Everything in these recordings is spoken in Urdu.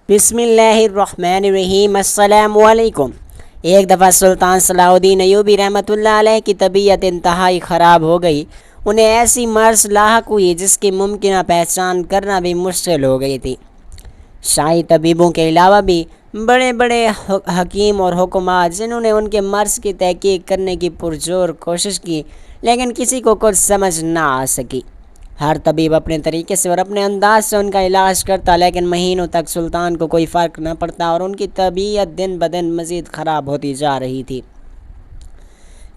بسم اللہ الرحمن الرحیم۔ السلام علیکم۔ ایک دفعہ سلطان صلاح الدین ایوبی رحمۃ اللہ علیہ کی طبیعت انتہائی خراب ہو گئی۔ انہیں ایسی مرض لاحق ہوئی جس کی ممکنہ پہچان کرنا بھی مشکل ہو گئی تھی۔ شاہی طبیبوں کے علاوہ بھی بڑے بڑے حکیم اور حکمات جنہوں نے ان کے مرض کی تحقیق کرنے کی پرزور کوشش کی، لیکن کسی کو کچھ سمجھ نہ آ سکی۔ ہر طبیب اپنے طریقے سے اور اپنے انداز سے ان کا علاج کرتا، لیکن مہینوں تک سلطان کو کوئی فرق نہ پڑتا اور ان کی طبیعت دن بدن مزید خراب ہوتی جا رہی تھی۔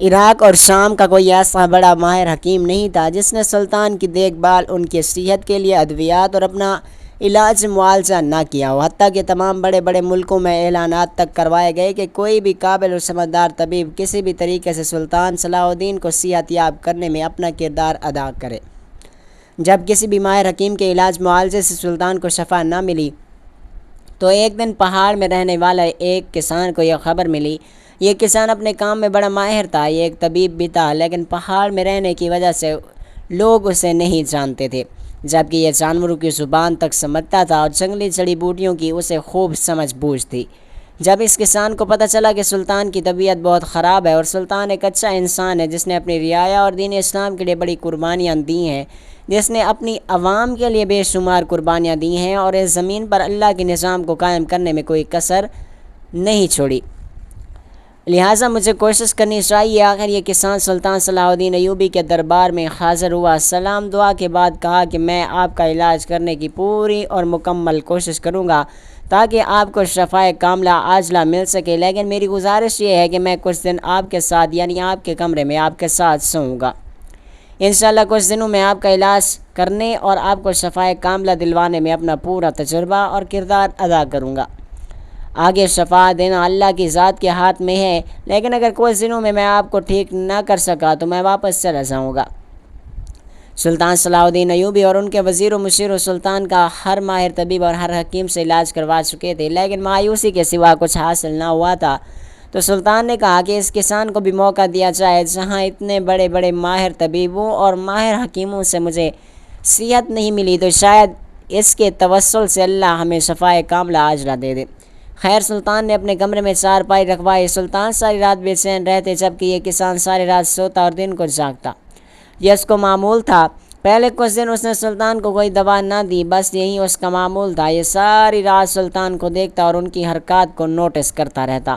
عراق اور شام کا کوئی ایسا بڑا ماہر حکیم نہیں تھا جس نے سلطان کی دیکھ بھال، ان کی صحت کے لیے ادویات اور اپنا علاج معالجہ نہ کیا ہو۔ حتیٰ کہ تمام بڑے بڑے ملکوں میں اعلانات تک کروائے گئے کہ کوئی بھی قابل اور سمجھدار طبیب کسی بھی طریقے سے سلطان صلاح الدین کو صحت یاب کرنے میں اپنا کردار ادا کرے۔ جب کسی بھی ماہر حکیم کے علاج معالجے سے سلطان کو شفا نہ ملی تو ایک دن پہاڑ میں رہنے والا ایک کسان کو یہ خبر ملی۔ یہ کسان اپنے کام میں بڑا ماہر تھا، یہ ایک طبیب بھی تھا، لیکن پہاڑ میں رہنے کی وجہ سے لوگ اسے نہیں جانتے تھے، جبکہ یہ جانوروں کی زبان تک سمجھتا تھا اور جنگلی جڑی بوٹیوں کی اسے خوب سمجھ بوجھ تھی۔ جب اس کسان کو پتہ چلا کہ سلطان کی طبیعت بہت خراب ہے اور سلطان ایک اچھا انسان ہے جس نے اپنی رعایا اور دین اسلام کے لیے بڑی قربانیاں دی ہیں، جس نے اپنی عوام کے لیے بے شمار قربانیاں دی ہیں اور اس زمین پر اللہ کے نظام کو قائم کرنے میں کوئی کسر نہیں چھوڑی، لہٰذا مجھے کوشش کرنی چاہیے۔ آخر یہ کسان سلطان صلاح الدین ایوبی کے دربار میں حاضر ہوا، سلام دعا کے بعد کہا کہ میں آپ کا علاج کرنے کی پوری اور مکمل کوشش کروں گا تاکہ آپ کو شفائے کاملہ عاجلہ مل سکے، لیکن میری گزارش یہ ہے کہ میں کچھ دن آپ کے ساتھ یعنی آپ کے کمرے میں آپ کے ساتھ سوؤں گا۔ انشاءاللہ کچھ دنوں میں آپ کا علاج کرنے اور آپ کو شفائے کاملہ دلوانے میں اپنا پورا تجربہ اور کردار ادا کروں گا۔ آگے شفا دینا اللہ کی ذات کے ہاتھ میں ہے، لیکن اگر کچھ دنوں میں آپ کو ٹھیک نہ کر سکا تو میں واپس چلا جاؤں گا۔ سلطان صلاح الدین ایوبی اور ان کے وزیر و مشیر و سلطان کا ہر ماہر طبیب اور ہر حکیم سے علاج کروا چکے تھے، لیکن مایوسی کے سوا کچھ حاصل نہ ہوا تھا۔ تو سلطان نے کہا کہ اس کسان کو بھی موقع دیا جائے، جہاں اتنے بڑے بڑے ماہر طبیبوں اور ماہر حکیموں سے مجھے صحت نہیں ملی تو شاید اس کے توسل سے اللہ ہمیں شفائے کاملہ عاجلہ دے دے۔ خیر، سلطان نے اپنے کمرے میں چارپائی رکھوائی۔ سلطان ساری رات بے چین رہتے، جبکہ یہ کسان ساری رات سوتا اور دن کو جاگتا۔ یہ اس کو معمول تھا۔ پہلے کچھ دن اس نے سلطان کو کوئی دوا نہ دی، بس یہی اس کا معمول تھا۔ یہ ساری رات سلطان کو دیکھتا اور ان کی حرکات کو نوٹس کرتا رہتا۔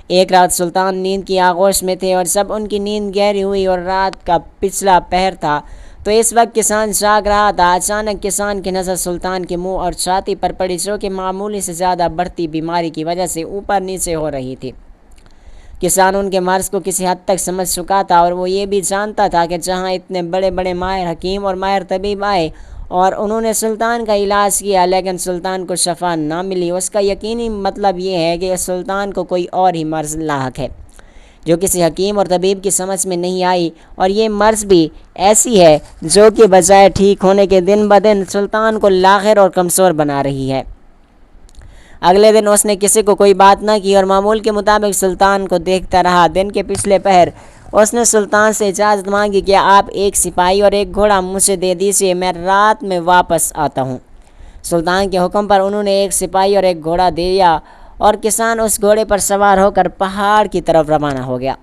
ایک رات سلطان نیند کی آغوش میں تھے اور جب ان کی نیند گہری ہوئی اور رات کا پچھلا پہر تھا تو اس وقت کسان جاگ رہا تھا۔ اچانک کسان کی نظر سلطان کے منہ اور چھاتی پر پڑی، جو کہ معمولی سے زیادہ بڑھتی بیماری کی وجہ سے اوپر نیچے ہو رہی تھی۔ کسان ان کے مرض کو کسی حد تک سمجھ چکا تھا اور وہ یہ بھی جانتا تھا کہ جہاں اتنے بڑے بڑے ماہر حکیم اور ماہر طبیب آئے اور انہوں نے سلطان کا علاج کیا لیکن سلطان کو شفا نہ ملی، اس کا یقینی مطلب یہ ہے کہ سلطان کو کوئی اور ہی مرض لاحق ہے جو کسی حکیم اور طبیب کی سمجھ میں نہیں آئی، اور یہ مرض بھی ایسی ہے جو کہ بجائے ٹھیک ہونے کے دن بدن سلطان کو لاغر اور کمزور بنا رہی ہے۔ اگلے دن اس نے کسی کو کوئی بات نہ کی اور معمول کے مطابق سلطان کو دیکھتا رہا۔ دن کے پچھلے پہر اس نے سلطان سے اجازت مانگی کہ آپ ایک سپاہی اور ایک گھوڑا مجھے دے دیجیے، میں رات میں واپس آتا ہوں۔ سلطان کے حکم پر انہوں نے ایک سپاہی اور ایک گھوڑا دیا اور کسان اس گھوڑے پر سوار ہو کر پہاڑ کی طرف روانہ ہو گیا۔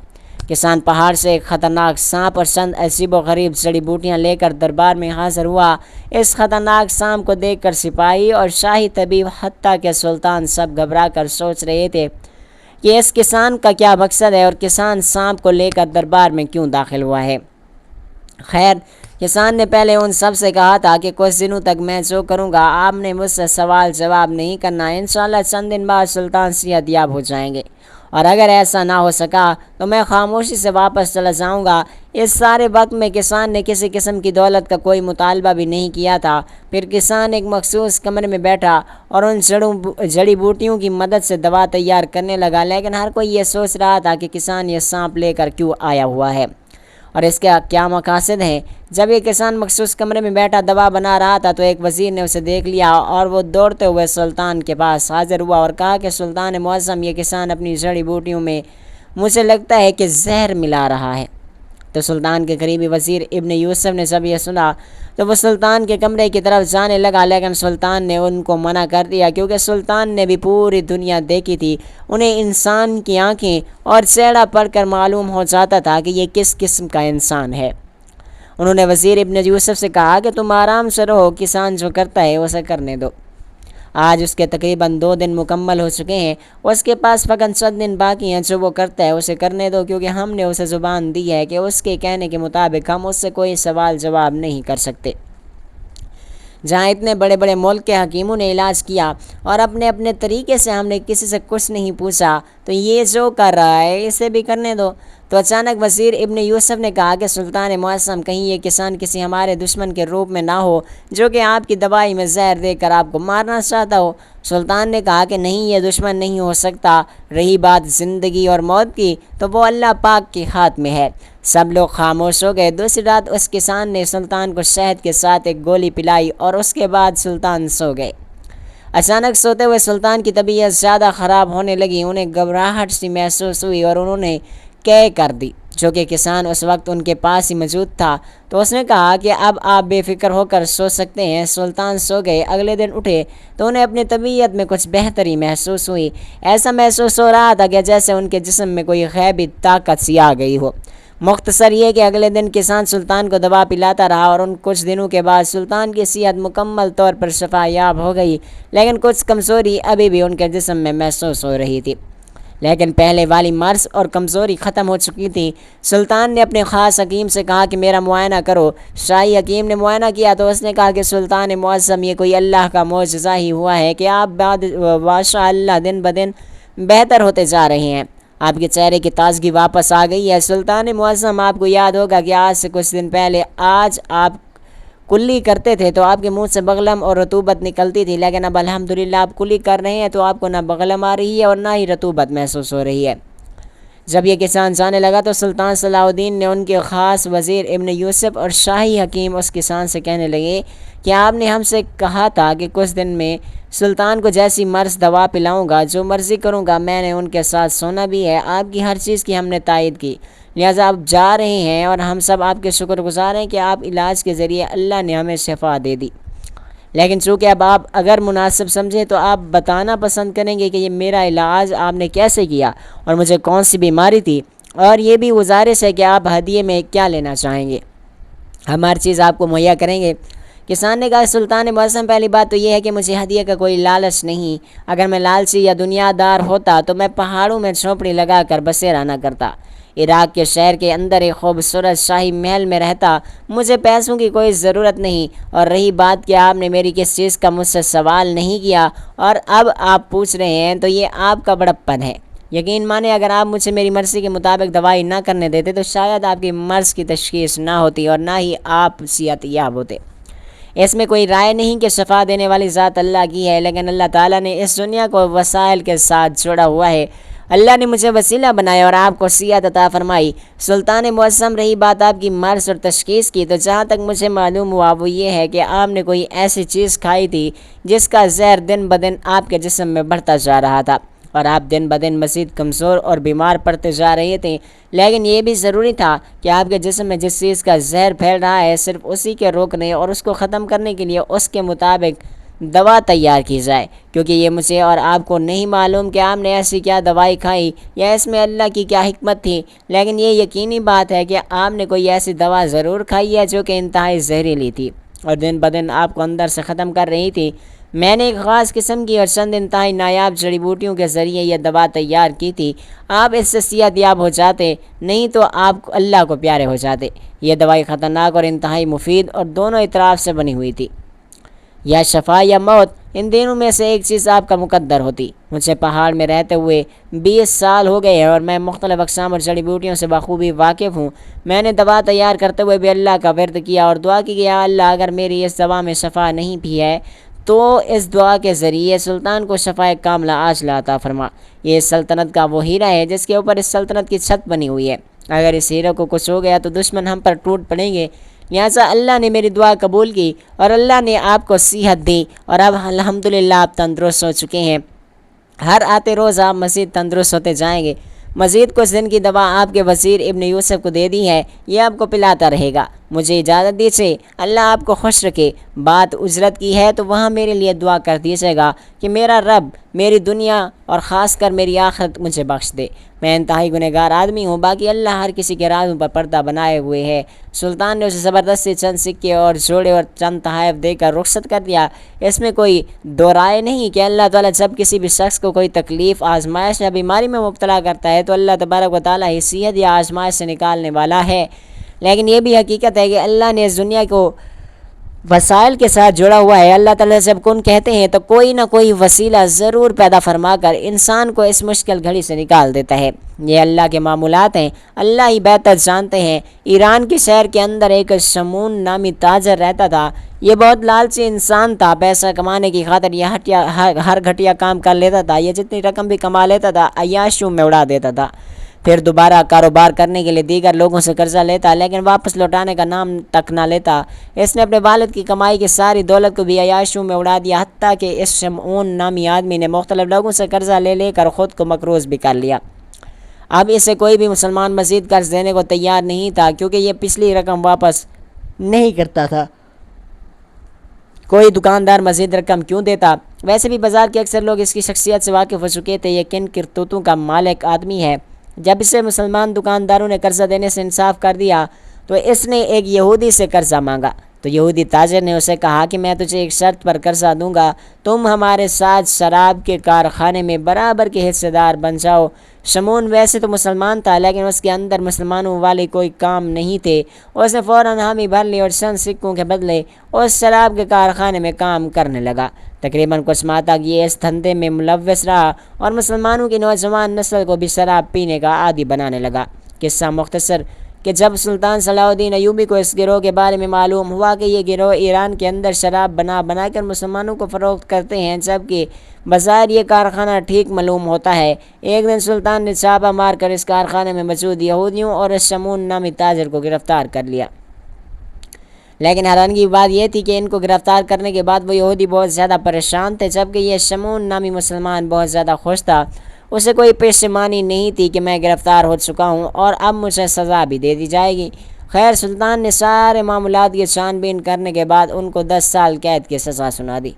کسان پہاڑ سے ایک خطرناک سانپ اور چند عجیب و غریب جڑی بوٹیاں لے کر دربار میں حاضر ہوا۔ اس خطرناک سانپ کو دیکھ کر سپاہی اور شاہی طبیب حتیٰ کہ سلطان سب گھبرا کر سوچ رہے تھے کہ اس کسان کا کیا مقصد ہے اور کسان سانپ کو لے کر دربار میں کیوں داخل ہوا ہے۔ خیر، کسان نے پہلے ان سب سے کہا تھا کہ کچھ دنوں تک میں جو کروں گا آپ نے مجھ سے سوال جواب نہیں کرنا، انشاءاللہ چند دن بعد سلطان صحت یاب ہو جائیں گے، اور اگر ایسا نہ ہو سکا تو میں خاموشی سے واپس چلا جاؤں گا۔ اس سارے وقت میں کسان نے کسی قسم کی دولت کا کوئی مطالبہ بھی نہیں کیا تھا۔ پھر کسان ایک مخصوص کمرے میں بیٹھا اور ان جڑی بوٹیوں کی مدد سے دوا تیار کرنے لگا، لیکن ہر کوئی یہ سوچ رہا تھا کہ کسان یہ سانپ لے کر کیوں آیا ہوا ہے اور اس کا کیا مقاصد ہیں۔ جب یہ کسان مخصوص کمرے میں بیٹھا دوا بنا رہا تھا تو ایک وزیر نے اسے دیکھ لیا اور وہ دوڑتے ہوئے سلطان کے پاس حاضر ہوا اور کہا کہ سلطان معظم، یہ کسان اپنی جڑی بوٹیوں میں مجھے لگتا ہے کہ زہر ملا رہا ہے۔ تو سلطان کے قریبی وزیر ابن یوسف نے جب یہ سنا تو وہ سلطان کے کمرے کی طرف جانے لگا، لیکن سلطان نے ان کو منع کر دیا، کیونکہ سلطان نے بھی پوری دنیا دیکھی تھی۔ انہیں انسان کی آنکھیں اور چہرہ پڑھ کر معلوم ہو جاتا تھا کہ یہ کس قسم کا انسان ہے۔ انہوں نے وزیر ابن یوسف سے کہا کہ تم آرام سے رہو، کسان جو کرتا ہے اسے کرنے دو۔ آج اس کے تقریباً 2 دن مکمل ہو چکے ہیں، اس کے پاس فقط چند دن باقی ہیں، جو وہ کرتا ہے اسے کرنے دو، کیونکہ ہم نے اسے زبان دی ہے کہ اس کے کہنے کے مطابق ہم اس سے کوئی سوال جواب نہیں کر سکتے۔ جہاں اتنے بڑے بڑے ملک کے حکیموں نے علاج کیا اور اپنے اپنے طریقے سے ہم نے کسی سے کچھ نہیں پوچھا، تو یہ جو کر رہا ہے اسے بھی کرنے دو۔ تو اچانک وزیر ابن یوسف نے کہا کہ سلطان معظم، کہیں یہ کسان کسی ہمارے دشمن کے روپ میں نہ ہو جو کہ آپ کی دوائی میں زہر دے کر آپ کو مارنا چاہتا ہو۔ سلطان نے کہا کہ نہیں، یہ دشمن نہیں ہو سکتا۔ رہی بات زندگی اور موت کی تو وہ اللہ پاک کے ہاتھ میں ہے۔ سب لوگ خاموش ہو گئے۔ دوسری رات اس کسان نے سلطان کو شہد کے ساتھ ایک گولی پلائی اور اس کے بعد سلطان سو گئے۔ اچانک سوتے ہوئے سلطان کی طبیعت زیادہ خراب ہونے لگی، انہیں گھبراہٹ سی محسوس ہوئی اور انہوں نے قے کر دی، جو کہ کسان اس وقت ان کے پاس ہی موجود تھا۔ تو اس نے کہا کہ اب آپ بے فکر ہو کر سو سکتے ہیں۔ سلطان سو گئے۔ اگلے دن اٹھے تو انہیں اپنی طبیعت میں کچھ بہتری محسوس ہوئی۔ ایسا محسوس ہو رہا تھا کہ جیسے ان کے جسم میں کوئی غیبی طاقت سی آ گئی ہو۔ مختصر یہ کہ اگلے دن کسان سلطان کو دوا پلاتا رہا اور ان کچھ دنوں کے بعد سلطان کی صحت مکمل طور پر شفا یاب ہو گئی، لیکن کچھ کمزوری ابھی بھی ان کے جسم میں محسوس ہو رہی تھی۔ لیکن پہلے والی مرض اور کمزوری ختم ہو چکی تھی۔ سلطان نے اپنے خاص حکیم سے کہا کہ میرا معائنہ کرو۔ شاہی حکیم نے معائنہ کیا تو اس نے کہا کہ سلطان معظم، یہ کوئی اللہ کا معجزہ ہی ہوا ہے کہ آپ ماشاء اللہ دن بدن بہتر ہوتے جا رہے ہیں۔ آپ کے چہرے کی تازگی واپس آ گئی ہے۔ سلطان معظم، آپ کو یاد ہوگا کہ آج سے کچھ دن پہلے آج آپ کلی کرتے تھے تو آپ کے منہ سے بغلم اور رطوبت نکلتی تھی، لیکن اب الحمدللہ آپ کلی کر رہے ہیں تو آپ کو نہ بغلم آ رہی ہے اور نہ ہی رطوبت محسوس ہو رہی ہے۔ جب یہ کسان جانے لگا تو سلطان صلاح الدین نے ان کے خاص وزیر ابن یوسف اور شاہی حکیم اس کسان سے کہنے لگے کہ آپ نے ہم سے کہا تھا کہ کچھ دن میں سلطان کو جیسی مرض دوا پلاؤں گا، جو مرضی کروں گا۔ میں نے ان کے ساتھ سونا بھی ہے، آپ کی ہر چیز کی ہم نے تائید کی، لہٰذا آپ جا رہے ہیں اور ہم سب آپ کے شکر گزار ہیں کہ آپ علاج کے ذریعے اللہ نے ہمیں شفا دے دی۔ لیکن چونکہ اب آپ اگر مناسب سمجھیں تو آپ بتانا پسند کریں گے کہ یہ میرا علاج آپ نے کیسے کیا اور مجھے کون سی بیماری تھی، اور یہ بھی گزارش ہے کہ آپ ہدیے میں کیا لینا چاہیں گے، ہم ہر چیز آپ کو مہیا کریں گے۔ کسان نے کہا سلطان معظم، پہلی بات تو یہ ہے کہ مجھے ہدیے کا کوئی لالچ نہیں۔ اگر میں لالچی یا دنیا دار ہوتا تو میں پہاڑوں میں جھونپڑی لگا کر بسیرا نہ کرتا، عراق کے شہر کے اندر ایک خوبصورت شاہی محل میں رہتا۔ مجھے پیسوں کی کوئی ضرورت نہیں، اور رہی بات کہ آپ نے میری کس چیز کا مجھ سے سوال نہیں کیا اور اب آپ پوچھ رہے ہیں، تو یہ آپ کا بڑپن ہے۔ یقین مانیں اگر آپ مجھے میری مرضی کے مطابق دوائی نہ کرنے دیتے تو شاید آپ کی مرض کی تشخیص نہ ہوتی اور نہ ہی آپ صحت یاب ہوتے۔ اس میں کوئی رائے نہیں کہ شفا دینے والی ذات اللہ کی ہے، لیکن اللہ تعالیٰ نے اس دنیا کو وسائل کے ساتھ جوڑا ہوا ہے۔ اللہ نے مجھے وسیلہ بنایا اور آپ کو صحت عطا فرمائی۔ سلطان معظم، رہی بات آپ کی مرض اور تشخیص کی، تو جہاں تک مجھے معلوم ہوا وہ یہ ہے کہ آپ نے کوئی ایسی چیز کھائی تھی جس کا زہر دن بدن آپ کے جسم میں بڑھتا جا رہا تھا اور آپ دن بدن مزید کمزور اور بیمار پڑتے جا رہے تھے۔ لیکن یہ بھی ضروری تھا کہ آپ کے جسم میں جس چیز کا زہر پھیل رہا ہے صرف اسی کے روکنے اور اس کو ختم کرنے کے لیے اس کے مطابق دوا تیار کی جائے، کیونکہ یہ مجھے اور آپ کو نہیں معلوم کہ آپ نے ایسی کیا دوائی کھائی یا اس میں اللہ کی کیا حکمت تھی، لیکن یہ یقینی بات ہے کہ آپ نے کوئی ایسی دوا ضرور کھائی ہے جو کہ انتہائی زہریلی تھی اور دن بدن آپ کو اندر سے ختم کر رہی تھی۔ میں نے ایک خاص قسم کی اور چند انتہائی نایاب جڑی بوٹیوں کے ذریعے یہ دوا تیار کی تھی۔ آپ اس سے صحت یاب ہو جاتے، نہیں تو آپ اللہ کو پیارے ہو جاتے۔ یہ دوائی خطرناک اور انتہائی مفید اور دونوں اطراف سے بنی ہوئی تھی، یا شفا یا موت، ان دونوں میں سے ایک چیز آپ کا مقدر ہوتی۔ مجھے پہاڑ میں رہتے ہوئے 20 سال ہو گئے ہیں اور میں مختلف اقسام اور جڑی بوٹیوں سے بخوبی واقف ہوں۔ میں نے دوا تیار کرتے ہوئے بھی اللہ کا ورد کیا اور دعا کی کہ یا اللہ، اگر میری اس دوا میں شفا نہیں بھی ہے تو اس دعا کے ذریعے سلطان کو شفا کاملہ عاجلہ عطا فرما۔ یہ اس سلطنت کا وہ ہیرا ہے جس کے اوپر اس سلطنت کی چھت بنی ہوئی ہے۔ اگر اس ہیرے کو کچھ ہو گیا تو دشمن ہم پر ٹوٹ پڑیں گے، لہٰذا اللہ نے میری دعا قبول کی اور اللہ نے آپ کو صحت دی اور اب الحمدللہ آپ تندرست ہو چکے ہیں۔ ہر آتے روز آپ مزید تندرست ہوتے جائیں گے۔ مزید کچھ دن کی دوا آپ کے وزیر ابن یوسف کو دے دی ہے، یہ آپ کو پلاتا رہے گا۔ مجھے اجازت دیجیے، اللہ آپ کو خوش رکھے۔ بات اجرت کی ہے تو وہاں میرے لیے دعا کر دیجیے گا کہ میرا رب میری دنیا اور خاص کر میری آخرت مجھے بخش دے۔ میں انتہائی گنہگار آدمی ہوں، باقی اللہ ہر کسی کے رازوں پر پردہ بنائے ہوئے ہے۔ سلطان نے اسے زبردستی چند سکے اور جوڑے اور چند تحائف دے کر رخصت کر دیا۔ اس میں کوئی دو رائے نہیں کہ اللہ تعالیٰ جب کسی بھی شخص کو کوئی تکلیف، آزمائش یا بیماری میں مبتلا کرتا ہے تو اللہ تبارک و تعالیٰ ہی صحت یا آزمائش سے نکالنے والا ہے، لیکن یہ بھی حقیقت ہے کہ اللہ نے اس دنیا کو وسائل کے ساتھ جڑا ہوا ہے۔ اللہ تعالیٰ جب کن کہتے ہیں تو کوئی نہ کوئی وسیلہ ضرور پیدا فرما کر انسان کو اس مشکل گھڑی سے نکال دیتا ہے۔ یہ اللہ کے معمولات ہیں، اللہ ہی بہتر جانتے ہیں۔ ایران کے شہر کے اندر ایک شمون نامی تاجر رہتا تھا۔ یہ بہت لالچی انسان تھا، پیسہ کمانے کی خاطر یہ ہر گھٹیا کام کر لیتا تھا۔ یہ جتنی رقم بھی کما لیتا تھا عیاشیوں میں اڑا دیتا تھا، پھر دوبارہ کاروبار کرنے کے لیے دیگر لوگوں سے قرضہ لیتا، لیکن واپس لوٹانے کا نام تک نہ لیتا۔ اس نے اپنے والد کی کمائی کی ساری دولت کو بھی عیاشیوں میں اڑا دیا، حتیٰ کہ اس شمعون نامی آدمی نے مختلف لوگوں سے قرضہ لے کر خود کو مقروض بھی کر لیا۔ اب اسے کوئی بھی مسلمان مزید قرض دینے کو تیار نہیں تھا، کیونکہ یہ پچھلی رقم واپس نہیں کرتا تھا۔ کوئی دکاندار مزید رقم کیوں دیتا؟ ویسے بھی بازار کے اکثر لوگ اس کی شخصیت سے واقف ہو چکے تھے، یہ کن کرتوتوں کا مالک آدمی ہے۔ جب اسے مسلمان دکانداروں نے قرضہ دینے سے انصاف کر دیا تو اس نے ایک یہودی سے قرضہ مانگا، تو یہودی تاجر نے اسے کہا کہ میں تجھے ایک شرط پر قرضہ دوں گا، تم ہمارے ساتھ شراب کے کارخانے میں برابر کے حصے دار بن جاؤ۔ شمون ویسے تو مسلمان تھا، لیکن اس کے اندر مسلمانوں والے کوئی کام نہیں تھے۔ اس نے فوراً حامی بھر لی اور چند سکوں کے بدلے اس شراب کے کارخانے میں کام کرنے لگا۔ تقریباً کچھ ماہ تک یہ اس دھندے میں ملوث رہا اور مسلمانوں کی نوجوان نسل کو بھی شراب پینے کا عادی بنانے لگا۔ قصہ مختصر کہ جب سلطان صلاح الدین ایوبی کو اس گروہ کے بارے میں معلوم ہوا کہ یہ گروہ ایران کے اندر شراب بنا کر مسلمانوں کو فروخت کرتے ہیں، جبکہ بظاہر یہ کارخانہ ٹھیک معلوم ہوتا ہے، ایک دن سلطان نے چھاپہ مار کر اس کارخانے میں موجود یہودیوں اور اس شمون نامی تاجر کو گرفتار کر لیا۔ لیکن حیرانگی کی بات یہ تھی کہ ان کو گرفتار کرنے کے بعد وہ یہودی بہت زیادہ پریشان تھے، جبکہ یہ شمون نامی مسلمان بہت زیادہ خوش تھا۔ اسے کوئی پشیمانی نہیں تھی کہ میں گرفتار ہو چکا ہوں اور اب مجھے سزا بھی دے دی جائے گی۔ خیر، سلطان نے سارے معاملات کی چھان بین کرنے کے بعد ان کو 10 سال قید کی سزا سنا دی۔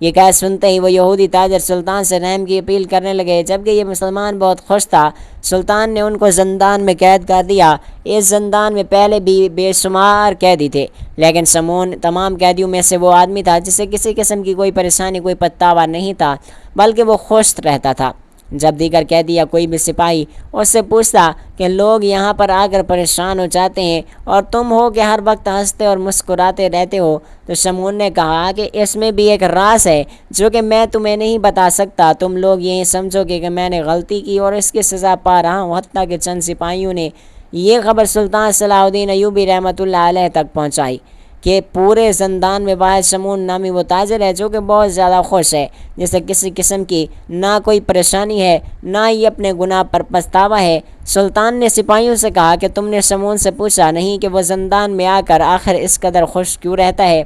یہ قید سنتے ہی وہ یہودی تاجر سلطان سے رحم کی اپیل کرنے لگے، جبکہ یہ مسلمان بہت خوش تھا۔ سلطان نے ان کو زندان میں قید کر دیا۔ اس زندان میں پہلے بھی بے شمار قیدی تھے، لیکن شمون تمام قیدیوں میں سے وہ آدمی تھا جسے کسی قسم کی کوئی پریشانی، کوئی پچھتاوا نہیں تھا، بلکہ وہ خوش رہتا تھا۔ جب دیگر قیدی یا کوئی بھی سپاہی اس سے پوچھتا کہ لوگ یہاں پر آ کر پریشان ہو جاتے ہیں اور تم ہو کہ ہر وقت ہنستے اور مسکراتے رہتے ہو، تو شمون نے کہا کہ اس میں بھی ایک راز ہے جو کہ میں تمہیں نہیں بتا سکتا۔ تم لوگ یہی سمجھو کہ میں نے غلطی کی اور اس کی سزا پا رہا ہوں۔ حتیٰ کہ چند سپاہیوں نے یہ خبر سلطان صلاح الدین ایوبی رحمۃ اللہ علیہ تک پہنچائی کہ پورے زندان میں واحد شمون نامی وہ تاجر ہے جو کہ بہت زیادہ خوش ہے، جسے کسی قسم کی نہ کوئی پریشانی ہے، نہ ہی اپنے گناہ پر پچھتاوا ہے۔ سلطان نے سپاہیوں سے کہا کہ تم نے شمون سے پوچھا نہیں کہ وہ زندان میں آ کر آخر اس قدر خوش کیوں رہتا ہے؟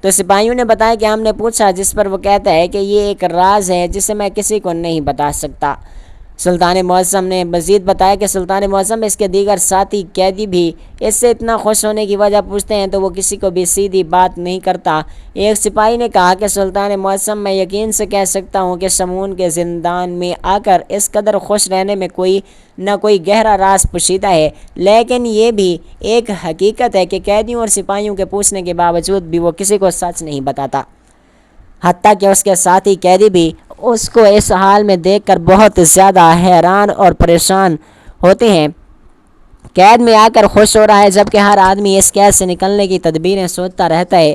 تو سپاہیوں نے بتایا کہ ہم نے پوچھا، جس پر وہ کہتا ہے کہ یہ ایک راز ہے جسے میں کسی کو نہیں بتا سکتا۔ سلطان معظم نے مزید بتایا کہ سلطان معظم اس کے دیگر ساتھی قیدی بھی اس سے اتنا خوش ہونے کی وجہ پوچھتے ہیں تو وہ کسی کو بھی سیدھی بات نہیں کرتا۔ ایک سپاہی نے کہا کہ سلطان معظم، میں یقین سے کہہ سکتا ہوں کہ شمون کے زندان میں آ کر اس قدر خوش رہنے میں کوئی نہ کوئی گہرا راز پوشیدہ ہے، لیکن یہ بھی ایک حقیقت ہے کہ قیدیوں اور سپاہیوں کے پوچھنے کے باوجود بھی وہ کسی کو سچ نہیں بتاتا۔ حتیٰ کہ اس کے ساتھی قیدی بھی اس کو اس حال میں دیکھ کر بہت زیادہ حیران اور پریشان ہوتے ہیں۔ قید میں آ کر خوش ہو رہا ہے، جبکہ ہر آدمی اس قید سے نکلنے کی تدبیریں سوچتا رہتا ہے۔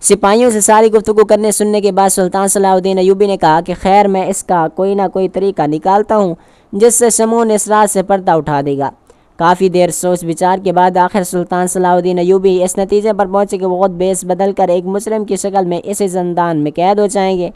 سپاہیوں سے ساری گفتگو کرنے سننے کے بعد سلطان صلاح الدین ایوبی نے کہا کہ خیر، میں اس کا کوئی نہ کوئی طریقہ نکالتا ہوں جس سے شمون اس راز سے پردہ اٹھا دے گا۔ کافی دیر سوچ بچار کے بعد آخر سلطان صلاح الدین ایوبی اس نتیجے پر پہنچے کہ وہ خود بیس بدل کر ایک مجرم کی شکل میں اسی زندان میں قید ہو جائیں گے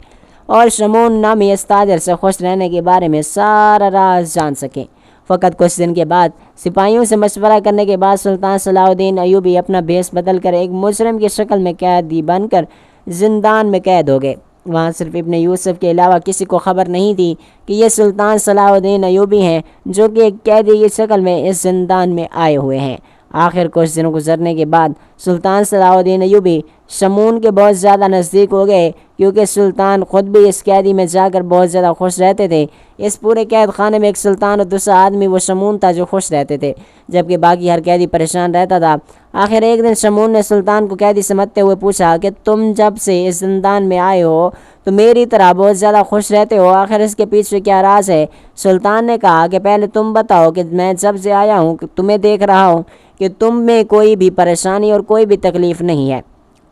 اور شمون نامی اس تاجر سے خوش رہنے کے بارے میں سارا راز جان سکیں۔ فقط کچھ دن کے بعد سپاہیوں سے مشورہ کرنے کے بعد سلطان صلاح الدین ایوبی اپنا بھیس بدل کر ایک مجرم کی شکل میں قیدی بن کر زندان میں قید ہو گئے۔ وہاں صرف ابن یوسف کے علاوہ کسی کو خبر نہیں تھی کہ یہ سلطان صلاح الدین ایوبی ہیں جو کہ ایک قیدی کی شکل میں اس زندان میں آئے ہوئے ہیں۔ آخر کچھ دن گزرنے کے بعد سلطان صلاح الدین ایوبی شمون کے بہت زیادہ نزدیک ہو گئے، کیونکہ سلطان خود بھی اس قیدی میں جا کر بہت زیادہ خوش رہتے تھے۔ اس پورے قید خانے میں ایک سلطان اور دوسرا آدمی وہ شمون تھا جو خوش رہتے تھے، جبکہ باقی ہر قیدی پریشان رہتا تھا۔ آخر ایک دن شمون نے سلطان کو قیدی سمجھتے ہوئے پوچھا کہ تم جب سے اس زندان میں آئے ہو تو میری طرح بہت زیادہ خوش رہتے ہو، آخر اس کے پیچھے کیا راز ہے؟ سلطان نے کہا کہ پہلے تم بتاؤ کہ میں جب سے آیا ہوں تمہیں دیکھ رہا ہوں کہ تم میں کوئی بھی پریشانی اور کوئی بھی تکلیف نہیں ہے۔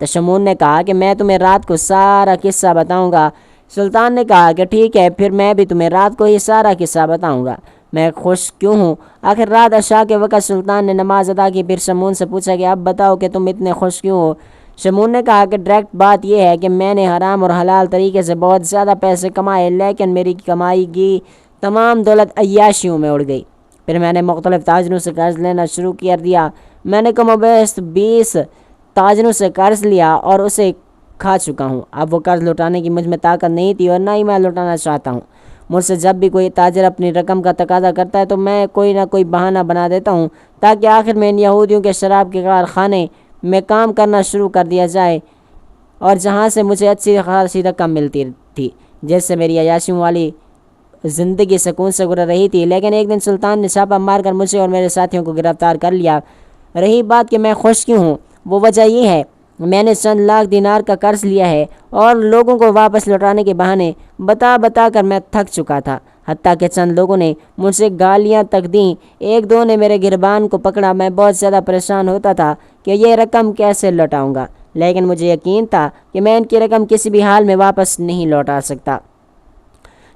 تو شمون نے کہا کہ میں تمہیں رات کو سارا قصہ بتاؤں گا۔ سلطان نے کہا کہ ٹھیک ہے، پھر میں بھی تمہیں رات کو ہی سارا قصہ بتاؤں گا۔ میں خوش کیوں ہوں؟ آخر رات عشاء کے وقت سلطان نے نماز ادا کی، پھر شمون سے پوچھا کہ اب بتاؤ کہ تم اتنے خوش کیوں ہو؟ شمون نے کہا کہ ڈائریکٹ بات یہ ہے کہ میں نے حرام اور حلال طریقے سے بہت زیادہ پیسے کمائے، لیکن میری کمائی کی تمام دولت عیاشیوں میں اڑ گئی۔ پھر میں نے مختلف تاجروں سے قرض لینا شروع کر دیا۔ میں نے کم و بیش 20 تاجروں سے قرض لیا اور اسے کھا چکا ہوں۔ اب وہ قرض لوٹانے کی مجھ میں طاقت نہیں تھی اور نہ ہی میں لوٹانا چاہتا ہوں۔ مجھ سے جب بھی کوئی تاجر اپنی رقم کا تقاضا کرتا ہے تو میں کوئی نہ کوئی بہانہ بنا دیتا ہوں تاکہ آخر میں ان یہودیوں کے شراب کے کارخانے میں کام کرنا شروع کر دیا جائے، اور جہاں سے مجھے اچھی خاصی رقم ملتی تھی، جس سے میری عیاشیوں والی زندگی سکون سے گزر رہی تھی۔ لیکن ایک دن سلطان نے چھاپا مار کر مجھے اور میرے ساتھیوں کو گرفتار کر لیا۔ رہی بات کہ میں خوش کیوں ہوں، وہ وجہ یہ ہے میں نے چند لاکھ دینار کا قرض لیا ہے اور لوگوں کو واپس لوٹانے کے بہانے بتا بتا کر میں تھک چکا تھا، حتیٰ کہ چند لوگوں نے مجھ سے گالیاں تک دیں۔ ایک دو نے میرے گربان کو پکڑا۔ میں بہت زیادہ پریشان ہوتا تھا کہ یہ رقم کیسے لوٹاؤں گا، لیکن مجھے یقین تھا کہ میں ان کی رقم کسی بھی حال میں واپس نہیں لوٹا سکتا۔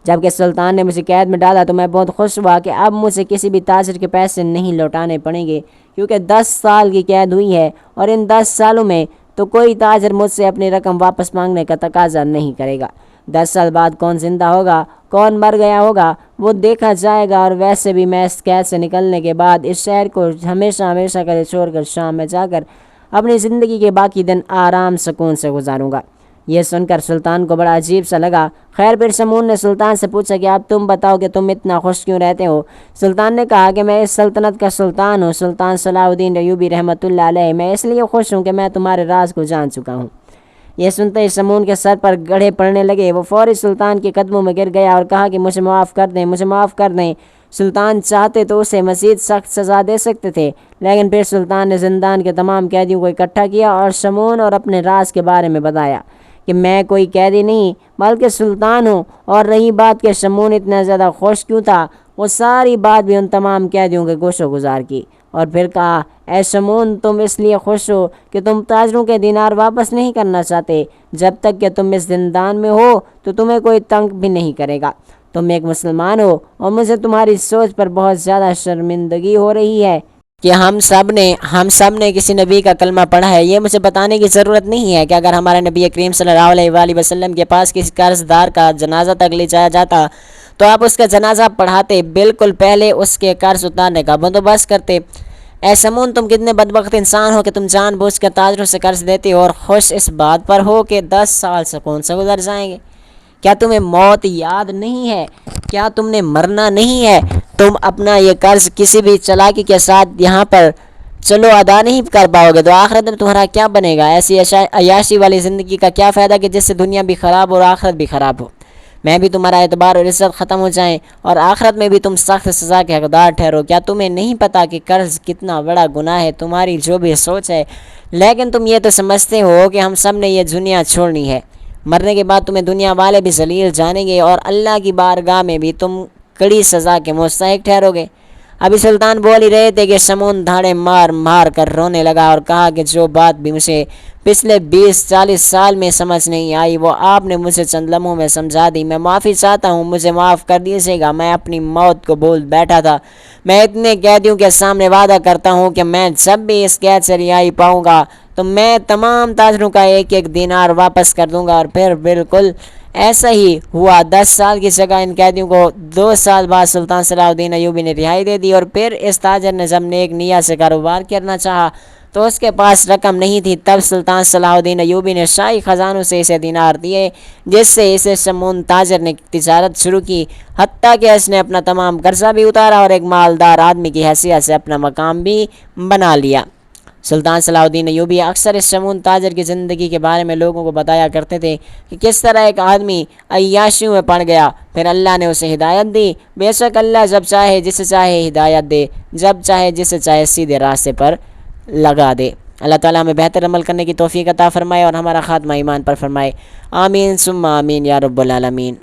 جبکہ سلطان نے مجھے قید میں ڈالا تو میں بہت خوش ہوا کہ اب مجھے کسی بھی تاجر کے پیسے نہیں لوٹانے پڑیں گے، کیونکہ 10 سال کی قید ہوئی ہے اور ان 10 سالوں میں تو کوئی تاجر مجھ سے اپنی رقم واپس مانگنے کا تقاضا نہیں کرے گا۔ 10 سال بعد کون زندہ ہوگا، کون مر گیا ہوگا، وہ دیکھا جائے گا، اور ویسے بھی میں اس قید سے نکلنے کے بعد اس شہر کو ہمیشہ ہمیشہ کے لیے چھوڑ کر شام میں جا کر اپنی زندگی کے باقی دن آرام سکون سے گزاروں گا۔ یہ سن کر سلطان کو بڑا عجیب سا لگا۔ خیر، پھر شمون نے سلطان سے پوچھا کہ اب تم بتاؤ کہ تم اتنا خوش کیوں رہتے ہو؟ سلطان نے کہا کہ میں اس سلطنت کا سلطان ہوں، سلطان صلاح الدین ایوبی رحمۃ اللہ علیہ۔ میں اس لیے خوش ہوں کہ میں تمہارے راز کو جان چکا ہوں۔ یہ سنتے ہی شمون کے سر پر گڑھے پڑنے لگے۔ وہ فوری سلطان کے قدموں میں گر گیا اور کہا کہ مجھے معاف کر دیں، مجھے معاف کر دیں۔ سلطان چاہتے تو اسے مزید سخت سزا دے سکتے تھے، لیکن پھر سلطان نے زندان کے تمام قیدیوں کو اکٹھا کیا اور شمون اور اپنے راز کے بارے میں بتایا کہ میں کوئی قیدی نہیں بلکہ سلطان ہوں۔ اور رہی بات کہ شمون اتنا زیادہ خوش کیوں تھا، وہ ساری بات بھی ان تمام قیدیوں کے گوش و گزار کی، اور پھر کہا اے شمون، تم اس لیے خوش ہو کہ تم تاجروں کے دینار واپس نہیں کرنا چاہتے۔ جب تک کہ تم اس زندان میں ہو تو تمہیں کوئی تنگ بھی نہیں کرے گا۔ تم ایک مسلمان ہو اور مجھے تمہاری سوچ پر بہت زیادہ شرمندگی ہو رہی ہے کہ ہم سب نے کسی نبی کا کلمہ پڑھا ہے۔ یہ مجھے بتانے کی ضرورت نہیں ہے کہ اگر ہمارے نبی کریم صلی اللہ علیہ وآلہ وسلم کے پاس کسی قرض دار کا جنازہ تک لے جایا جاتا تو آپ اس کا جنازہ پڑھاتے، بالکل پہلے اس کے قرض اتارنے کا بندوبست کرتے۔ اے شمون، تم کتنے بدبخت انسان ہو کہ تم جان بوجھ کر تاجروں سے قرض دیتے ہو اور خوش اس بات پر ہو کہ 10 سال سکون سے گزر جائیں گے۔ کیا تمہیں موت یاد نہیں ہے؟ کیا تم نے مرنا نہیں ہے؟ تم اپنا یہ قرض کسی بھی چالاکی کے ساتھ یہاں پر چلو ادا نہیں کر پاؤ گے تو آخرت میں تمہارا کیا بنے گا؟ ایسی عیاشی والی زندگی کا کیا فائدہ کہ جس سے دنیا بھی خراب اور آخرت بھی خراب ہو، میں بھی تمہارا اعتبار اور عزت ختم ہو جائیں اور آخرت میں بھی تم سخت سزا کے حقدار ٹھہرو۔ کیا تمہیں نہیں پتہ کہ قرض کتنا بڑا گناہ ہے؟ تمہاری جو بھی سوچ ہے، لیکن تم یہ تو سمجھتے ہو کہ ہم سب نے یہ دنیا چھوڑنی ہے۔ مرنے کے بعد تمہیں دنیا والے بھی ذلیل جانیں گے اور اللہ کی بارگاہ میں بھی تم کڑی سزا کے مستحق ٹھہرو گے۔ ابھی سلطان بول ہی رہے تھے کہ شمون دھاڑے مار مار کر رونے لگا اور کہا کہ جو بات بھی مجھے پچھلے 20-40 سال میں سمجھ نہیں آئی وہ آپ نے مجھے چند لمحوں میں سمجھا دی۔ میں معافی چاہتا ہوں، مجھے معاف کر دیجیے گا۔ میں اپنی موت کو بول بیٹھا تھا۔ میں اتنے قیدیوں کے سامنے وعدہ کرتا ہوں کہ میں جب بھی اس قید سے رہائی پاؤں گا تو میں تمام تاجروں کا ایک ایک دینار واپس کر دوں گا۔ اور پھر بالکل ایسا ہی ہوا۔ 10 سال کی جگہ ان قیدیوں کو 2 سال بعد سلطان صلاح الدین ایوبی نے رہائی دے دی، اور پھر اس تاجر نے جب نیک نیت سے کاروبار کرنا چاہا تو اس کے پاس رقم نہیں تھی۔ تب سلطان صلاح الدین ایوبی نے شاہی خزانوں سے اسے دینار دیے، جس سے اسے شمون تاجر نے تجارت شروع کی، حتیٰ کہ اس نے اپنا تمام قرضہ بھی اتارا اور ایک مالدار آدمی کی حیثیت سے اپنا مقام بھی بنا لیا۔ سلطان صلاح الدین ایوبی اکثر اس شمون تاجر کی زندگی کے بارے میں لوگوں کو بتایا کرتے تھے کہ کس طرح ایک آدمی عیاشیوں میں پڑ گیا، پھر اللہ نے اسے ہدایت دی۔ بے شک اللہ جب چاہے جسے چاہے ہدایت دے، جب چاہے جسے چاہے سیدھے راستے پر لگا دے۔ اللہ تعالیٰ ہمیں بہتر عمل کرنے کی توفیق عطا فرمائے اور ہمارا خاتمہ ایمان پر فرمائے۔ آمین ثم آمین یا رب العالمین۔